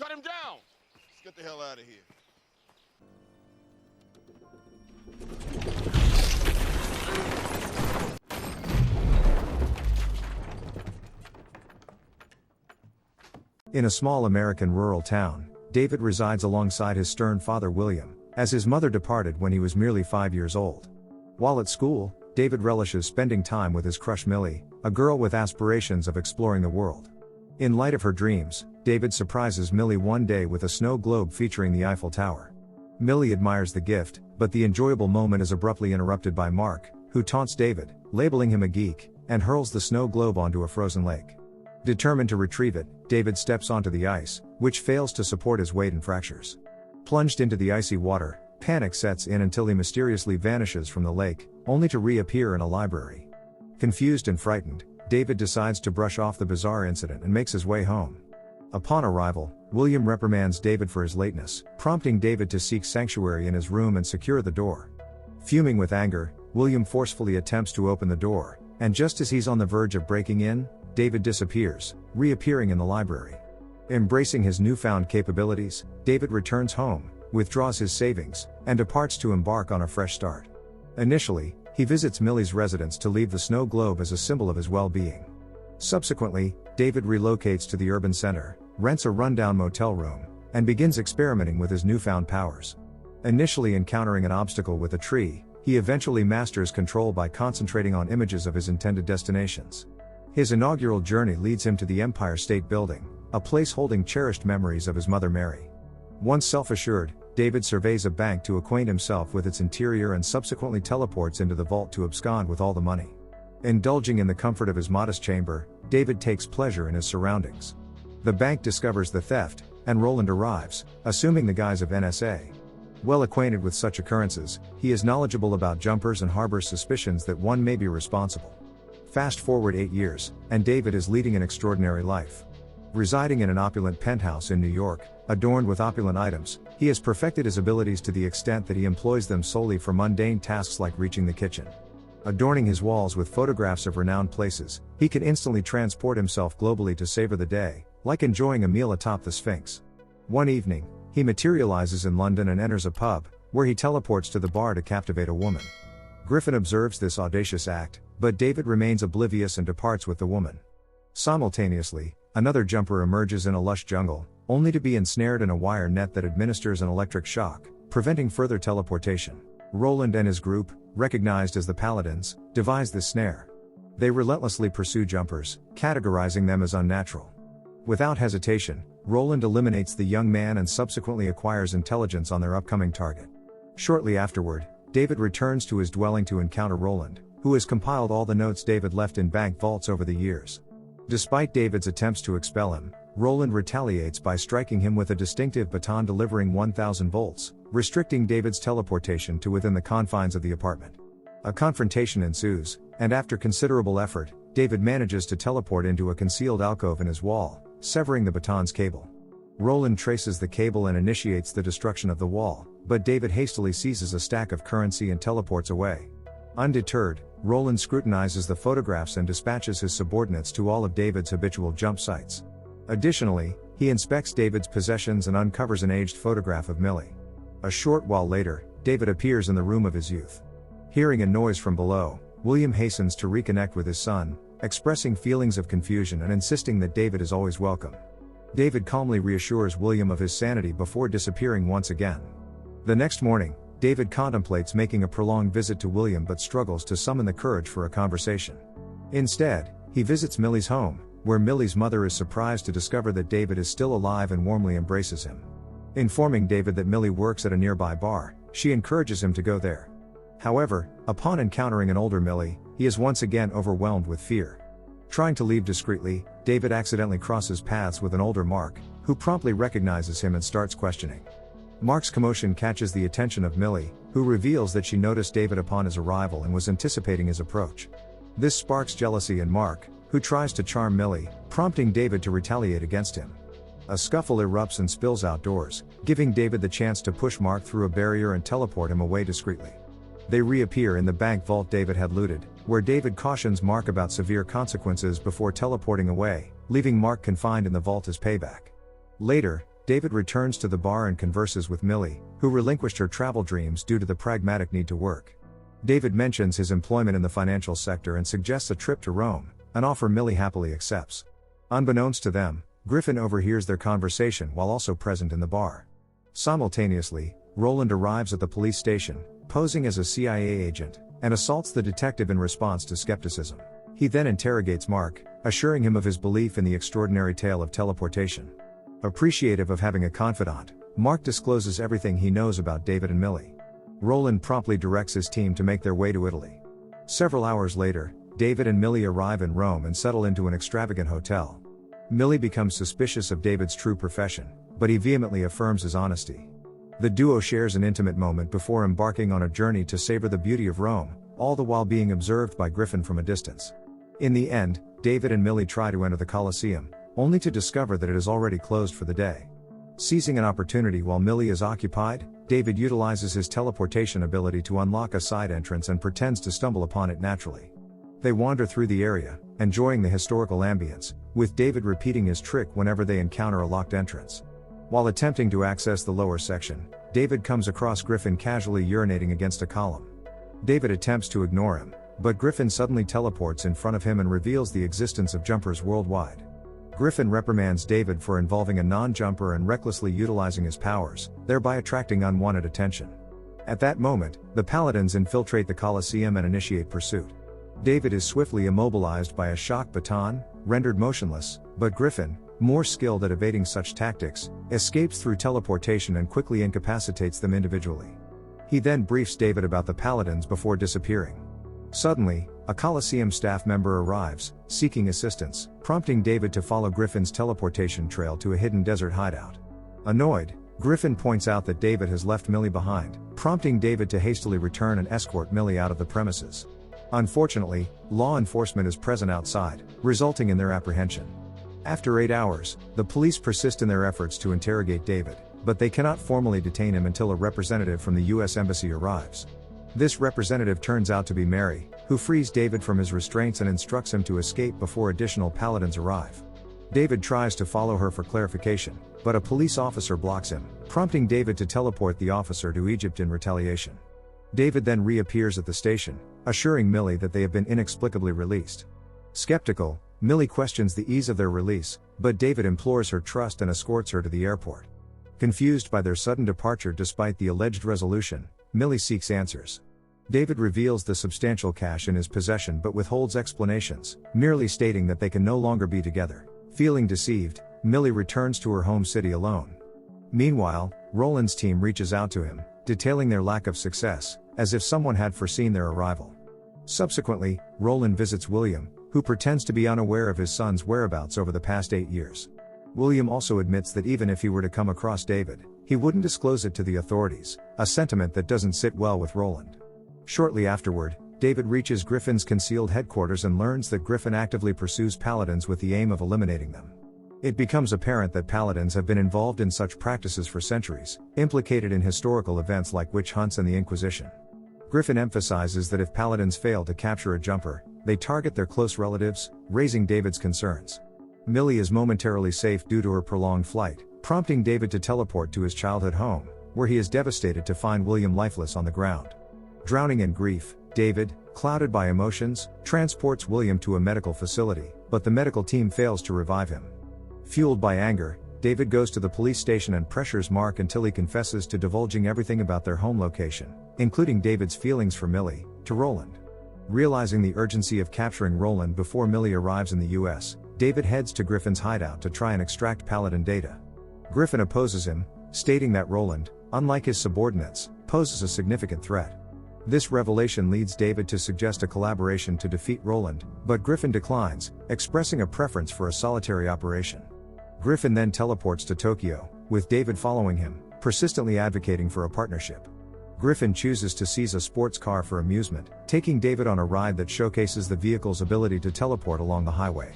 Cut him down! Let's get the hell out of here. In a small American rural town, David resides alongside his stern father William, as his mother departed when he was merely 5 years old. While at school, David relishes spending time with his crush Millie, a girl with aspirations of exploring the world. In light of her dreams, David surprises Millie one day with a snow globe featuring the Eiffel Tower. Millie admires the gift, but the enjoyable moment is abruptly interrupted by Mark, who taunts David, labeling him a geek, and hurls the snow globe onto a frozen lake. Determined to retrieve it, David steps onto the ice, which fails to support his weight and fractures. Plunged into the icy water, panic sets in until he mysteriously vanishes from the lake, only to reappear in a library. Confused and frightened, David decides to brush off the bizarre incident and makes his way home. Upon arrival, William reprimands David for his lateness, prompting David to seek sanctuary in his room and secure the door. Fuming with anger, William forcefully attempts to open the door, and just as he's on the verge of breaking in, David disappears, reappearing in the library. Embracing his newfound capabilities, David returns home, withdraws his savings, and departs to embark on a fresh start. Initially, he visits Millie's residence to leave the snow globe as a symbol of his well-being. Subsequently, David relocates to the urban center, rents a rundown motel room, and begins experimenting with his newfound powers. Initially encountering an obstacle with a tree, he eventually masters control by concentrating on images of his intended destinations. His inaugural journey leads him to the Empire State Building, a place holding cherished memories of his mother Mary. Once self-assured, David surveys a bank to acquaint himself with its interior and subsequently teleports into the vault to abscond with all the money. Indulging in the comfort of his modest chamber, David takes pleasure in his surroundings. The bank discovers the theft, and Roland arrives, assuming the guise of NSA. Well acquainted with such occurrences, he is knowledgeable about jumpers and harbors suspicions that one may be responsible. Fast forward 8 years, and David is leading an extraordinary life. Residing in an opulent penthouse in New York, adorned with opulent items, he has perfected his abilities to the extent that he employs them solely for mundane tasks like reaching the kitchen. Adorning his walls with photographs of renowned places, he can instantly transport himself globally to savor the day, like enjoying a meal atop the Sphinx. One evening, he materializes in London and enters a pub, where he teleports to the bar to captivate a woman. Griffin observes this audacious act, but David remains oblivious and departs with the woman. Simultaneously, another jumper emerges in a lush jungle, only to be ensnared in a wire net that administers an electric shock, preventing further teleportation. Roland and his group, recognized as the Paladins, devise this snare. They relentlessly pursue jumpers, categorizing them as unnatural. Without hesitation, Roland eliminates the young man and subsequently acquires intelligence on their upcoming target. Shortly afterward, David returns to his dwelling to encounter Roland, who has compiled all the notes David left in bank vaults over the years. Despite David's attempts to expel him, Roland retaliates by striking him with a distinctive baton delivering 1,000 volts, restricting David's teleportation to within the confines of the apartment. A confrontation ensues, and after considerable effort, David manages to teleport into a concealed alcove in his wall, severing the baton's cable. Roland traces the cable and initiates the destruction of the wall, but David hastily seizes a stack of currency and teleports away. Undeterred, Roland scrutinizes the photographs and dispatches his subordinates to all of David's habitual jump sites. Additionally, he inspects David's possessions and uncovers an aged photograph of Millie. A short while later, David appears in the room of his youth. Hearing a noise from below, William hastens to reconnect with his son, expressing feelings of confusion and insisting that David is always welcome. David calmly reassures William of his sanity before disappearing once again. The next morning, David contemplates making a prolonged visit to William but struggles to summon the courage for a conversation. Instead, he visits Millie's home, where Millie's mother is surprised to discover that David is still alive and warmly embraces him. Informing David that Millie works at a nearby bar, she encourages him to go there. However, upon encountering an older Millie, he is once again overwhelmed with fear. Trying to leave discreetly, David accidentally crosses paths with an older Mark, who promptly recognizes him and starts questioning. Mark's commotion catches the attention of Millie, who reveals that she noticed David upon his arrival and was anticipating his approach. This sparks jealousy in Mark, who tries to charm Millie, prompting David to retaliate against him. A scuffle erupts and spills outdoors, giving David the chance to push Mark through a barrier and teleport him away discreetly. They reappear in the bank vault David had looted, where David cautions Mark about severe consequences before teleporting away, leaving Mark confined in the vault as payback. Later, David returns to the bar and converses with Millie, who relinquished her travel dreams due to the pragmatic need to work. David mentions his employment in the financial sector and suggests a trip to Rome, an offer Millie happily accepts. Unbeknownst to them, Griffin overhears their conversation while also present in the bar. Simultaneously, Roland arrives at the police station, posing as a CIA agent, and assaults the detective in response to skepticism. He then interrogates Mark, assuring him of his belief in the extraordinary tale of teleportation. Appreciative of having a confidant, Mark discloses everything he knows about David and Millie. Roland promptly directs his team to make their way to Italy. Several hours later, David and Millie arrive in Rome and settle into an extravagant hotel. Millie becomes suspicious of David's true profession, but he vehemently affirms his honesty. The duo shares an intimate moment before embarking on a journey to savor the beauty of Rome, all the while being observed by Griffin from a distance. In the end, David and Millie try to enter the Colosseum, only to discover that it is already closed for the day. Seizing an opportunity while Millie is occupied, David utilizes his teleportation ability to unlock a side entrance and pretends to stumble upon it naturally. They wander through the area, enjoying the historical ambience, with David repeating his trick whenever they encounter a locked entrance. While attempting to access the lower section, David comes across Griffin casually urinating against a column. David attempts to ignore him, but Griffin suddenly teleports in front of him and reveals the existence of jumpers worldwide. Griffin reprimands David for involving a non-jumper and recklessly utilizing his powers, thereby attracting unwanted attention. At that moment, the Paladins infiltrate the Colosseum and initiate pursuit. David is swiftly immobilized by a shock baton, rendered motionless, but Griffin, more skilled at evading such tactics, escapes through teleportation and quickly incapacitates them individually. He then briefs David about the Paladins before disappearing. Suddenly, a Colosseum staff member arrives, seeking assistance, prompting David to follow Griffin's teleportation trail to a hidden desert hideout. Annoyed, Griffin points out that David has left Millie behind, prompting David to hastily return and escort Millie out of the premises. Unfortunately, law enforcement is present outside, resulting in their apprehension. After 8 hours, the police persist in their efforts to interrogate David, but they cannot formally detain him until a representative from the U.S. Embassy arrives. This representative turns out to be Mary, who frees David from his restraints and instructs him to escape before additional Paladins arrive. David tries to follow her for clarification, but a police officer blocks him, prompting David to teleport the officer to Egypt in retaliation. David then reappears at the station, assuring Millie that they have been inexplicably released. Skeptical, Millie questions the ease of their release, but David implores her trust and escorts her to the airport. Confused by their sudden departure despite the alleged resolution, Millie seeks answers. David reveals the substantial cash in his possession but withholds explanations, merely stating that they can no longer be together. Feeling deceived, Millie returns to her home city alone. Meanwhile, Roland's team reaches out to him, detailing their lack of success, as if someone had foreseen their arrival. Subsequently, Roland visits William, who pretends to be unaware of his son's whereabouts over the past 8 years. William also admits that even if he were to come across David, he wouldn't disclose it to the authorities, a sentiment that doesn't sit well with Roland. Shortly afterward, David reaches Griffin's concealed headquarters and learns that Griffin actively pursues Paladins with the aim of eliminating them. It becomes apparent that Paladins have been involved in such practices for centuries, implicated in historical events like witch hunts and the Inquisition. Griffin emphasizes that if Paladins fail to capture a jumper, they target their close relatives, raising David's concerns. Millie is momentarily safe due to her prolonged flight, prompting David to teleport to his childhood home, where he is devastated to find William lifeless on the ground. Drowning in grief, David, clouded by emotions, transports William to a medical facility, but the medical team fails to revive him. Fueled by anger, David goes to the police station and pressures Mark until he confesses to divulging everything about their home location, including David's feelings for Millie, to Roland. Realizing the urgency of capturing Roland before Millie arrives in the US, David heads to Griffin's hideout to try and extract Paladin data. Griffin opposes him, stating that Roland, unlike his subordinates, poses a significant threat. This revelation leads David to suggest a collaboration to defeat Roland, but Griffin declines, expressing a preference for a solitary operation. Griffin then teleports to Tokyo, with David following him, persistently advocating for a partnership. Griffin chooses to seize a sports car for amusement, taking David on a ride that showcases the vehicle's ability to teleport along the highway.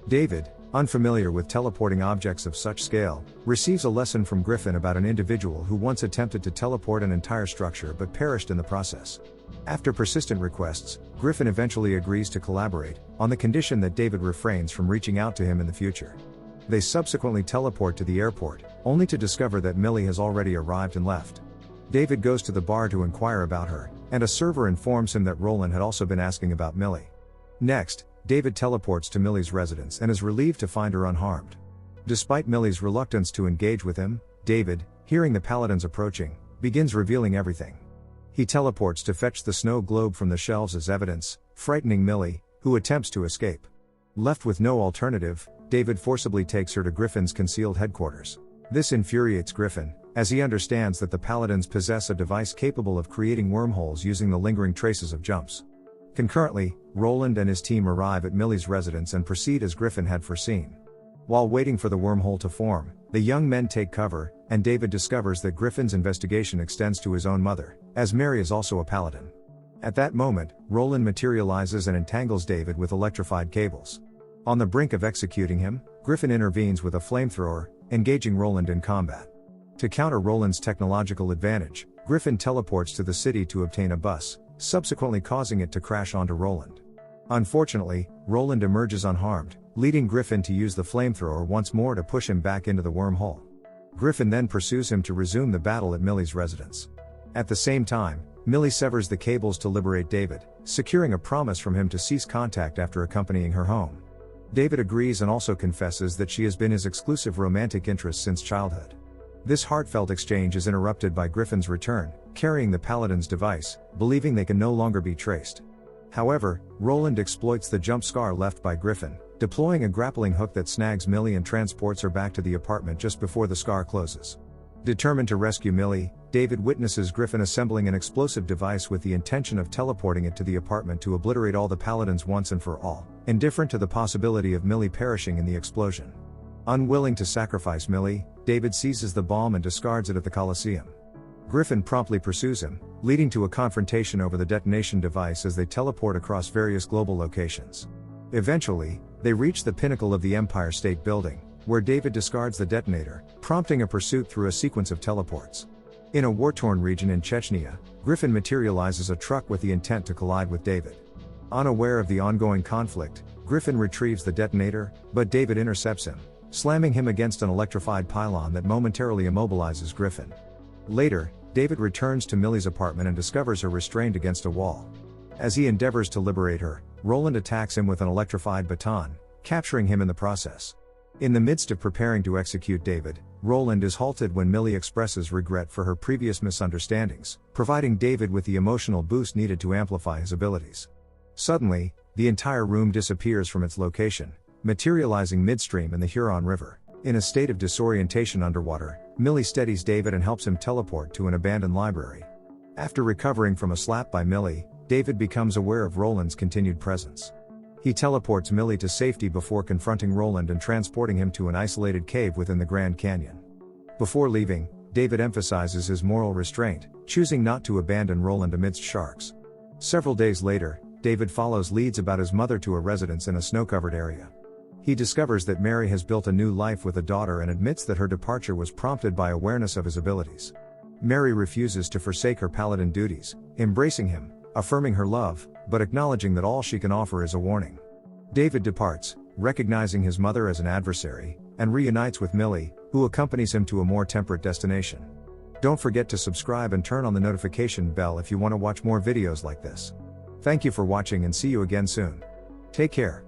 David, unfamiliar with teleporting objects of such scale, receives a lesson from Griffin about an individual who once attempted to teleport an entire structure but perished in the process. After persistent requests, Griffin eventually agrees to collaborate, on the condition that David refrains from reaching out to him in the future. They subsequently teleport to the airport, only to discover that Millie has already arrived and left. David goes to the bar to inquire about her, and a server informs him that Roland had also been asking about Millie. Next, David teleports to Millie's residence and is relieved to find her unharmed. Despite Millie's reluctance to engage with him, David, hearing the paladins approaching, begins revealing everything. He teleports to fetch the snow globe from the shelves as evidence, frightening Millie, who attempts to escape. Left with no alternative, David forcibly takes her to Griffin's concealed headquarters. This infuriates Griffin, as he understands that the paladins possess a device capable of creating wormholes using the lingering traces of jumps. Concurrently, Roland and his team arrive at Millie's residence and proceed as Griffin had foreseen. While waiting for the wormhole to form, the young men take cover, and David discovers that Griffin's investigation extends to his own mother, as Mary is also a paladin. At that moment, Roland materializes and entangles David with electrified cables. On the brink of executing him, Griffin intervenes with a flamethrower, engaging Roland in combat. To counter Roland's technological advantage, Griffin teleports to the city to obtain a bus, subsequently causing it to crash onto Roland. Unfortunately, Roland emerges unharmed, leading Griffin to use the flamethrower once more to push him back into the wormhole. Griffin then pursues him to resume the battle at Millie's residence. At the same time, Millie severs the cables to liberate David, securing a promise from him to cease contact after accompanying her home. David agrees and also confesses that she has been his exclusive romantic interest since childhood. This heartfelt exchange is interrupted by Griffin's return, carrying the paladin's device, believing they can no longer be traced. However, Roland exploits the jump scar left by Griffin, deploying a grappling hook that snags Millie and transports her back to the apartment just before the scar closes. Determined to rescue Millie, David witnesses Griffin assembling an explosive device with the intention of teleporting it to the apartment to obliterate all the paladins once and for all, indifferent to the possibility of Millie perishing in the explosion. Unwilling to sacrifice Millie, David seizes the bomb and discards it at the Colosseum. Griffin promptly pursues him, leading to a confrontation over the detonation device as they teleport across various global locations. Eventually, they reach the pinnacle of the Empire State Building, where David discards the detonator, prompting a pursuit through a sequence of teleports. In a war-torn region in Chechnya, Griffin materializes a truck with the intent to collide with David. Unaware of the ongoing conflict, Griffin retrieves the detonator, but David intercepts him, slamming him against an electrified pylon that momentarily immobilizes Griffin. Later, David returns to Millie's apartment and discovers her restrained against a wall. As he endeavors to liberate her, Roland attacks him with an electrified baton, capturing him in the process. In the midst of preparing to execute David, Roland is halted when Millie expresses regret for her previous misunderstandings, providing David with the emotional boost needed to amplify his abilities. Suddenly, the entire room disappears from its location, materializing midstream in the Huron River. In a state of disorientation underwater, Millie steadies David and helps him teleport to an abandoned library. After recovering from a slap by Millie, David becomes aware of Roland's continued presence. He teleports Millie to safety before confronting Roland and transporting him to an isolated cave within the Grand Canyon. Before leaving, David emphasizes his moral restraint, choosing not to abandon Roland amidst sharks. Several days later, David follows leads about his mother to a residence in a snow-covered area. He discovers that Mary has built a new life with a daughter and admits that her departure was prompted by awareness of his abilities. Mary refuses to forsake her paladin duties, embracing him, affirming her love, but acknowledging that all she can offer is a warning. David departs, recognizing his mother as an adversary, and reunites with Millie, who accompanies him to a more temperate destination. Don't forget to subscribe and turn on the notification bell if you want to watch more videos like this. Thank you for watching and see you again soon. Take care.